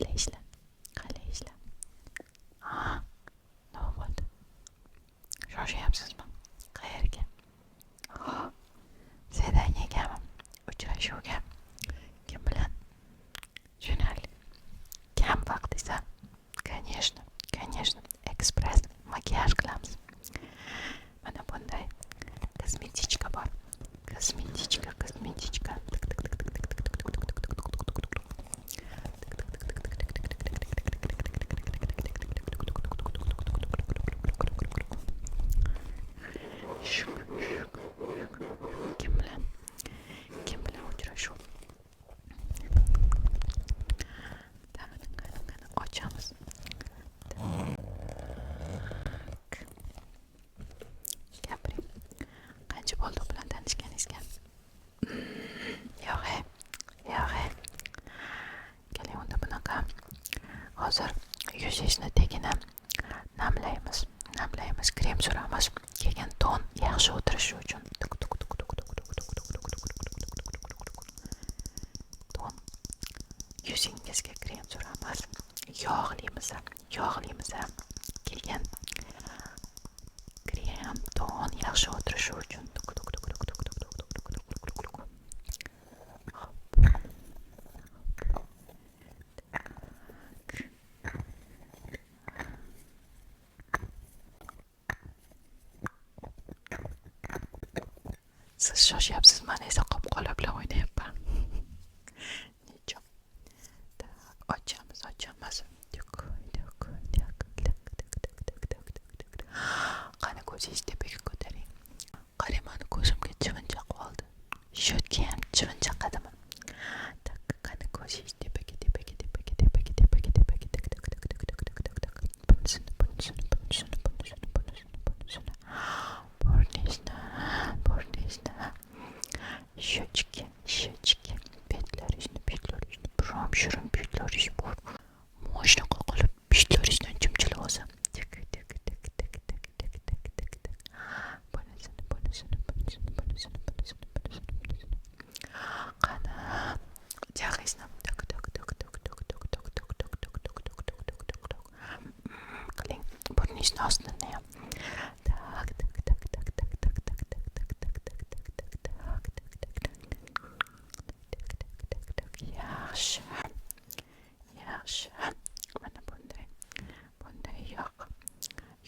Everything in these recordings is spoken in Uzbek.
Qalay ishlar? Qalay ishlar? Nima bo'ldi? Shoshyapsizmi? Qayerga? Zadaniyagami? Uchrashuvga? Kim bilan? Jo'naylik. Kam vaqt esa? Конечно, ekspress makiyaj qilamiz. Mana bunday kosmetichka bor. Kosmetichka. Kim bilan uchrashuv? Qani ochamiz. Gapiring. Qancha bo'ldi u bilan tanishganingizga? Yo'q. Keling unda bunaqa. Hozir yuzingizning tagini namlaymiz. Krem suramiz. Keyin ton yaxshi o'tirishi uchun ton yuzingizga krem suramiz. Yog'limiz. Keyin krem ton yaxshi o'tirishi uchun siz shoshyapsiz, men esa qop-qola bilan o'ynayapman. Necha? Ochamiz. Qani ko'zingizni tepaga ko'taring. Qarang, mani ko'zimga chivinchaq qoldi. Shotka ham chivinchaqadimi? Qani ko'zingizni tepaga. Burningizni. Щечки. Петларинgizni. Промшурин петларинgiz bor. Moshina qoqilib pishtlaridan chimchilib olsam. Qani jag'ingizni. Qiling, burningizni ostini ham. Yaxshi. Mana bunday yoq.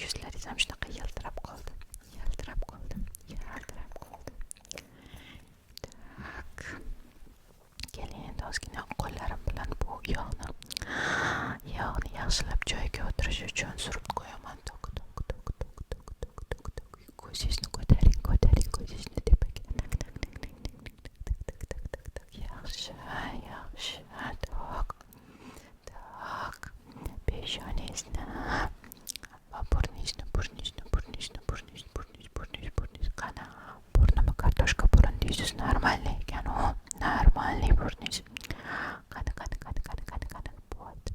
Yuzlaringiz ham shunaqa yaltirab qoldi. Keling, endi ozgina qo'llarim bilan bu yog'ni yaxshilab joyiga o'tirish uchun surib qo'yaman. Ko'zingizni ko'taring, ko'zingizni tepaga. Yaxshi. Peshoningizni va burningizni. Qani, burnimni kartoshka burun deysiz, normalniy ekan u. Normalniy burningiz. Qani. Bo'ldi.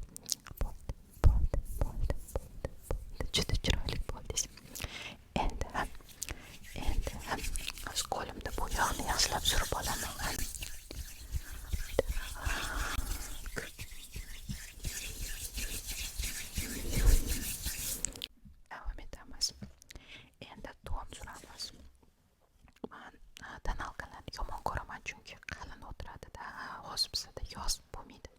Juda chiroyli bo'ldingiz. Endi hozir qo'limda bu yog'ni yaxshilab surib olaman. Davom etamiz. Endi ton suramiz. Men tonalkalarni yomon ko'raman, chunki qalin o'tiradi-da, o'zimizda yoz bo'lmaydi.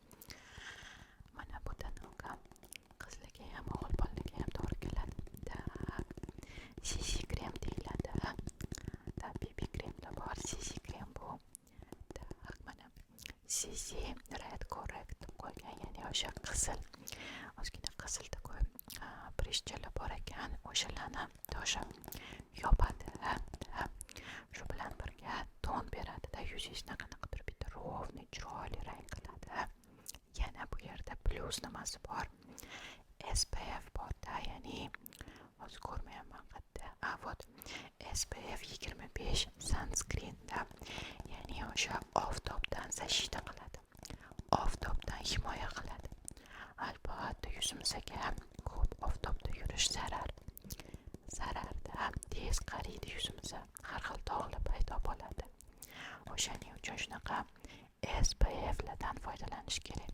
Mana bu tonalka qizlarga ham, o'g'il bolalarga ham to'g'ri keladi. CC krem deyiladi. BB kremda bor, CC krem bu. Mana CC Red Correct qo'ygan, ya'ni o'sha qizil. Ozgina qizilda qo'yib prishchalar bor ekan, o'shalarni o'sha yopadi. Shu bilan birga ton beradi-da, yuzingizni qanaqadir bitta rovni, chiroyli rang qiladi. Yana bu yerda plus nimasi bor? SPF bor-da, ya'ni hozir ko'rmayapman qayerda. Вот SPF 25 sunscreen-da, ya'ni o'sha oftobdan защита qiladi. Oftobdan himoya qiladi. Albatta yuzimizga ko'p oftobda yurish zararda, tez qariydi yuzimizga, har xil tog'lar paydo bo'ladi. O'shaning uchun shunaqa SPF lardan foydalanish kerak.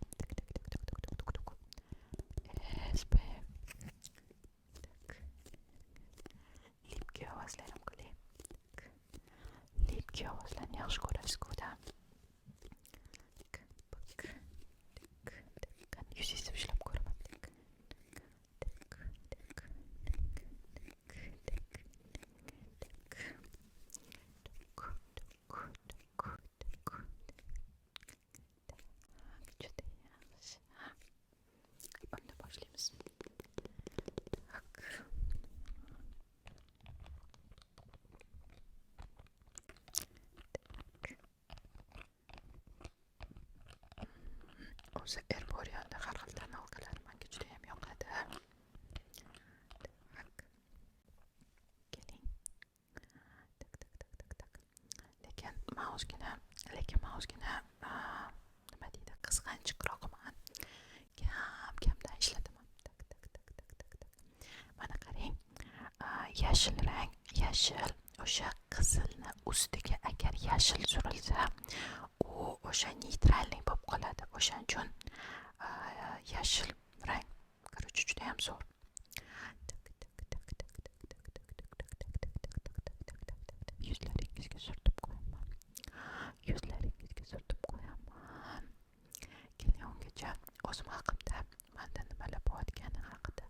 o'zi Erborianda har xil tonalkalar menga juda ham yoqadi. Keling. Lekin men ozgina nima deydi, qizg'anchiqroqman. Kamdan ishlataman. Mana qarang, yashil rang, yashil o'sha qizilni ustiga agar yashil surilsa, u o'sha neytralniy bo'lib qoladi. O'shaning uchun yashil rang короче juda ham zo'r. Yuzlaringizga surtib qo'yaman. Keling ungacha o'zim haqimda, menda nimalar bo'layotgani haqida,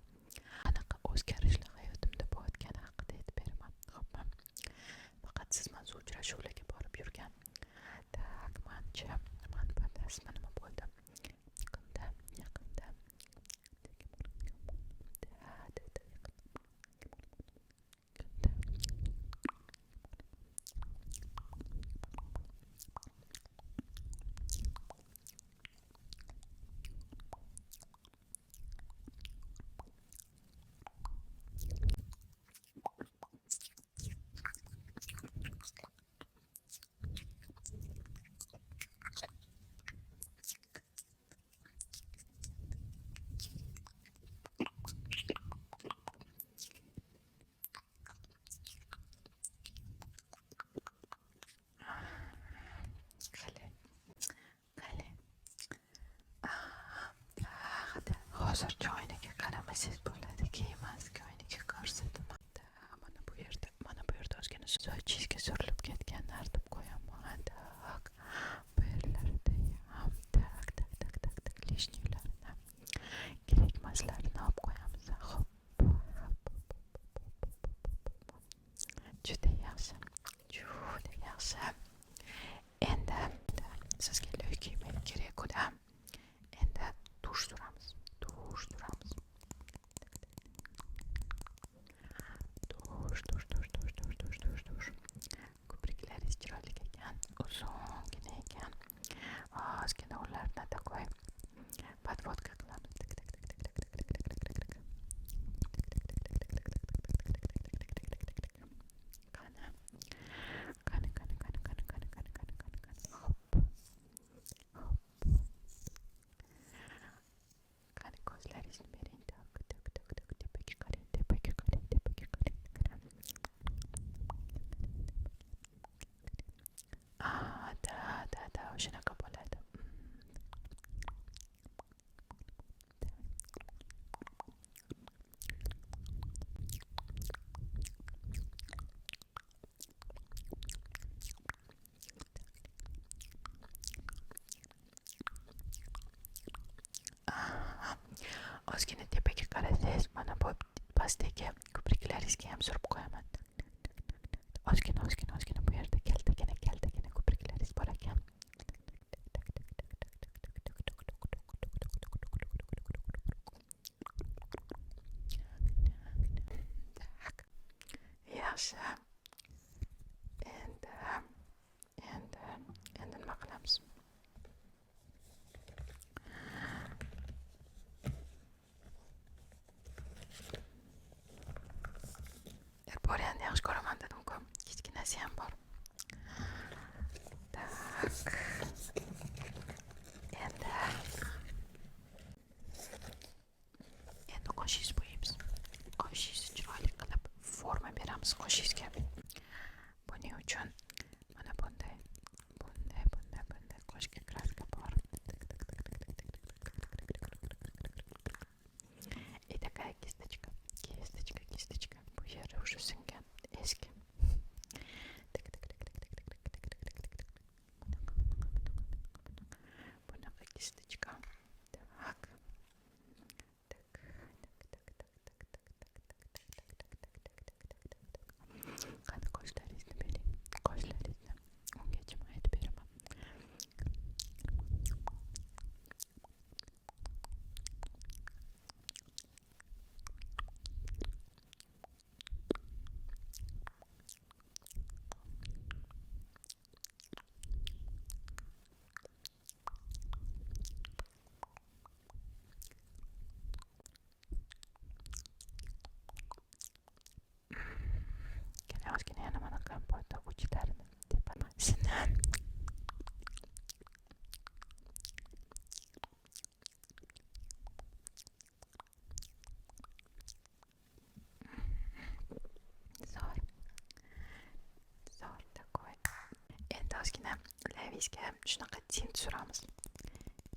qanaqa o'zgarishlar hayotimda bo'layotgani haqida aytib beraman. Xo'pmi? Faqat siz mana shu uchrashuvlarga borib yurgan. Tak, mancha, mana badasma nima bo'ldi? Yaqinda. Hozir joyniga qaramasangiz bo'ladi, keyin joyniga ko'rsataman. Mana bu yerda ozgina sochingizga surilib ketgan artib qo'yaman. Tak, bu yerlarda ham tak lishnilarini, kerakmaslarini olib qo'yamiz. Xo'p. Juda yaxshi. Endi sizga loy kiymek kerak-ku-da. Endi dush suramiz. Dush. Ko'priklaringiz chiroyli ekan, uzungina ekan. Ozgina ularni такой подводка qilamiz. Qani. Qani ko'zlaringizni bering. Tepaga qarang. Da, o'shanaqa bo'ladi. Ozgina tepaga qarasangiz, mana bu pastdagi ko'priklaringizga ham surib qo'yaman. Ozgina bu yerda kaltagina ko'priklaringiz bor ekan. Yaxshi. Endi nima qilamiz? Erboriani yaxshi ko'raman dedim-ku. Kichkinasi ham bor. Tak. Endi qoshingizni bo'yaymiz. Qoshingizni chiroyli qilib forma beramiz qoshingizga. Buning uchun mana bunday qoshga kraska bor. И такая кисточка. Bu yeri уже singan, eski. Bunaqa kistочка. Так. Qani qoshlaringizni bering. Ungacha men aytib beraman.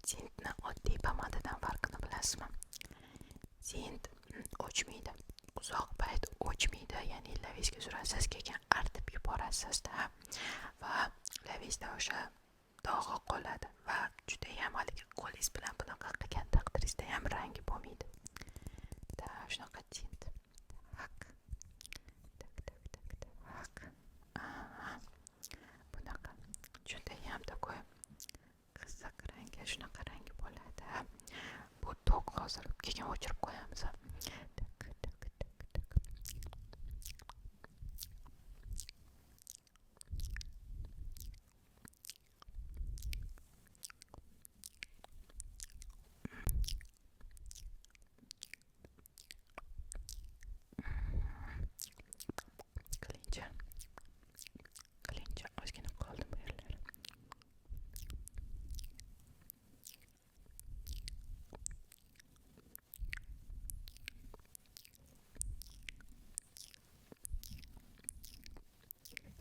Tintni oddiy pomadadan farqini bilasizmi? Tint o'chmaydi, uzoq payt o'chmaydi, ya'ni lavizga surasiz, keyin artib yuborasizda va lavizda o'sha dog'i qoladi va judayam haligi qo'lingiz bilan bunaqa qilgan taqdiringizda ham rangi bo'lmaydi. Shunaqa tint. Bunaqa judayam такой qizil rangi, shunaqa rangi bo'ladi. Bu tok hozir keyin o'chirib qo'yamiz. Qilincha ozgina qoldi bu yerlar.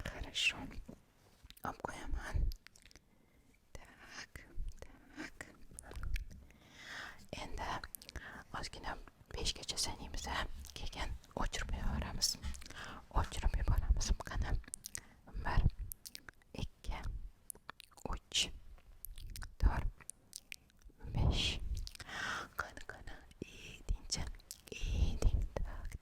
Хорошо. Olib qo'yaman. Tak. Endi ozgina 5 gacha sanaymiz, keyin o'chirib yuboramiz. Qani. 1 2 3 4 5. Qani. Eding. Tak.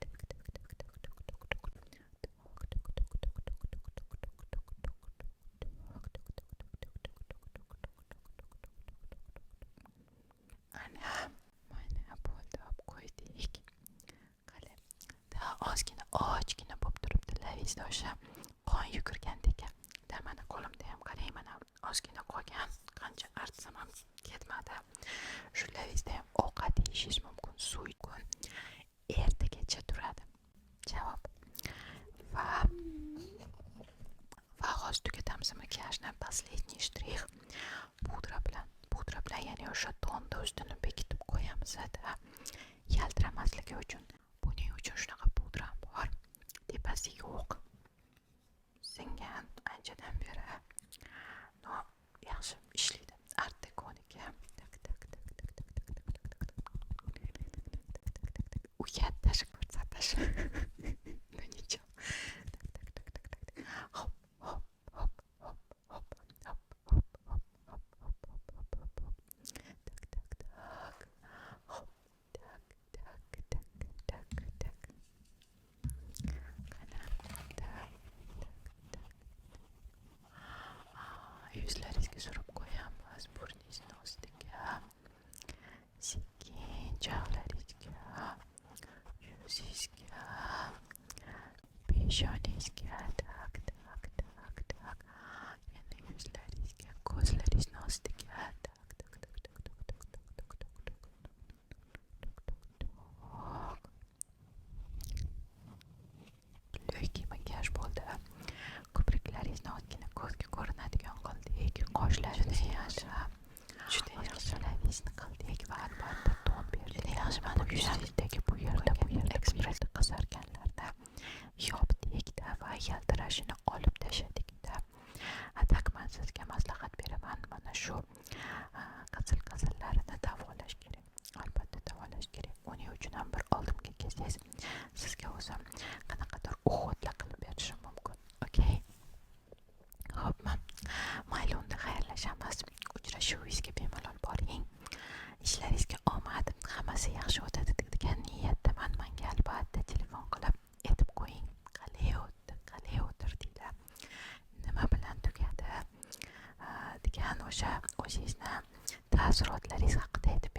Mana bo'ldi, olib qo'ydik. Qani. Ozgina bo'lib turibdi lavizda o'sha qon yugurgandek. Mana qo'limda ham qarang, mana ozgina qolgan. Qancha artsam ham ketmadi. Shu lavizda ham ovqat yeyishingiz mumkin, suv ertagacha turadi. Javob. Va hozir tugatamiz makiyajni. Последний штрих pudra bilan, ya'ni o'sha tonni ustini bekitib qo'yamiz. Yaltiramasligi uchun. Buning uchun shunaqa pudra bor. Tepasi yo'q. Singan anchadan beri. Yaxshi ishlaydi. Art Deco'niki. Uyatdash ko'rsatish. Nechun? Hop. Yuzlaringizga surib qo'yamiz, burningizni ostiga, sekin jag'laringizga, yuzingizga, peshonangizga, tak. Yana yuzlaringizga, ko'zlaringizni ostiga, tak. Lyokiy makiyaj bo'ldi. Ko'priklaringizni ozgina ko'zga ko'rinadigan qildik. Qoshlaringizni juda yaxshi lavizni qildik va albatta ton berdik. Yaxshi, mana yuzingizdagi bu yerda ekspress qizarganlarni yopdik-da va yaltirashini olib tashadik-da. Man sizga maslahat beraman, mana shu qizil-qizillarini davolash kerak. Albatta davolash kerak. Uning uchun ham bir oldimga kelsangiz, sizga o'zim qanaqadir uxotlar qilib berishim mumkin. Okay? Xo'pmi? Mayli, unda xayrlashamiz. Uchrashuvingizga bemalol boring. Ishlaringizga omad. Hammasi yaxshi o'tadi degan niyatdaman. Menga albatta telefon qilib aytib qo'ying. Qalay o'tirdinglar? Nima bilan tugadi? Degan o'sha o'zingizni taassurotlaringiz haqida aytib